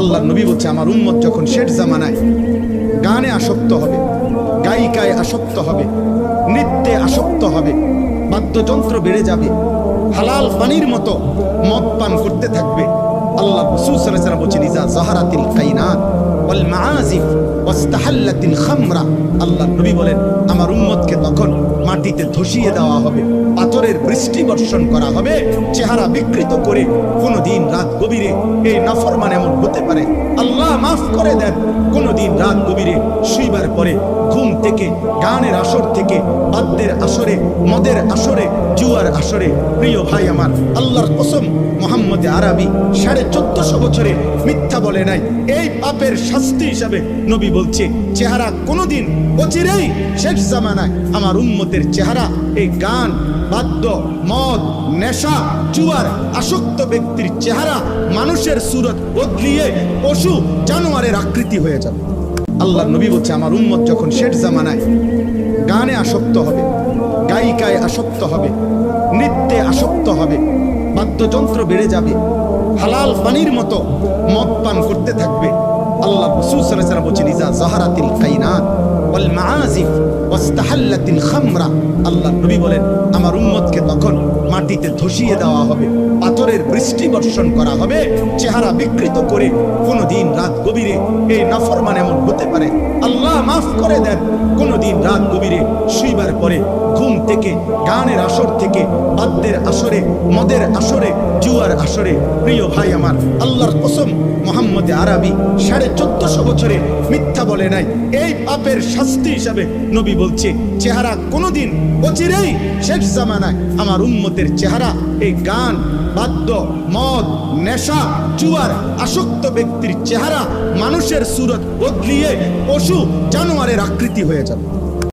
আল্লাহ নবী বলছে আমার উম্মত যখন শেষ জামানায় গানে আসক্ত হবে, গায়িকায় আসক্ত হবে, নৃত্যে আসক্ত হবে, বাদ্যযন্ত্র বেড়ে যাবে, হালাল পানির মতো মদ পান করতে থাকবে। আল্লাহ রাসূল সাল্লাল্লাহু আলাইহি ওয়াসাল্লাম বলেছেন ইজা যাহারাতিল কাইনাত ওয়াল মাআজিফ ওয়াস্তাহাল্লাতিল খামরা, আল্লাহ নবী বলেন আমার উম্মতকে তখন মাটিতে ধসিয়ে দেওয়া হবে, পাথরের বৃষ্টি বর্ষণ করা হবে, চেহারা বিকৃত করে। কোনদিন রাত গভীরে এই নাফরমান এমন হতে পারে, আল্লাহ মাফ করে দেন, কোনদিন রাত গভীরে শুইবার পরে ঘুম থেকে, গানের আসর থেকে, বাদ্যের আসরে, মদের আসরে, জুয়ার আসরে। প্রিয় ভাই আমার, আল্লাহর কসম, মুহাম্মদ আরবি 1450 বছরে মিথ্যা বলে নাই। এই পাপের শাস্তি হিসাবে নবী বলছে চেহারা কোনদিন অচিরেই শেষ জামানায় আমার উম্মতের চেহারা এই গান, বাদ্য, মদ, নেশা, জুয়ার আসক্ত ব্যক্তির চেহারা মানুষের সুরত বদলিয়ে পশু জানোয়ারের আকৃতি হয়ে যাবে। আল্লাহ নবী বলছে আমার উম্মত যখন শেষ জামানায় গানে আসক্ত হবে, গায়িকায় আসক্ত হবে, নৃত্যে আসক্ত হবে, বাদ্যযন্ত্র বেড়ে যাবে, হালাল পানির মতো মদ পান করতে থাকবে। আল্লাহ রাসূল সাল্লাল্লাহু আলাইহি ওয়াসাল্লাম বলেছেন ইজা যাহারাতিল কাইনাত ওয়াল মাআজিফ ওয়াস্তাহাল্লাতিল খামরা, আল্লাহ নবী বলেন আমার উম্মতকে তখন মাটিতে ধসিয়ে দেওয়া হবে, পাথরের বৃষ্টি বর্ষণ করা হবে, চেহারা বিকৃত করে। কোনদিন রাত গভীরে এই নাফরমান এমন হতে পারে, আল্লাহ মাফ করে দেন, কোনদিন রাত গভীরে শুইবার পরে ঘুম থেকে, গানের আসর থেকে, বাদ্যের আসরে, মদের আসরে, জুয়ার আসরে। প্রিয় ভাই আমার, আল্লাহর কসম, মুহাম্মদ আরবি 1450 বছরে মিথ্যা বলে নাই। এই পাপের শাস্তি হিসাবে নবী বলছে চেহারা কোনদিন অচিরেই শেষ জামানায় আমার উম্মতের চেহারা এই গান, বাদ্য, মদ, নেশা, জুয়ার আসক্ত ব্যক্তির চেহারা মানুষের সুরত বদলিয়ে পশু জানোয়ারের আকৃতি হয়ে যাবে।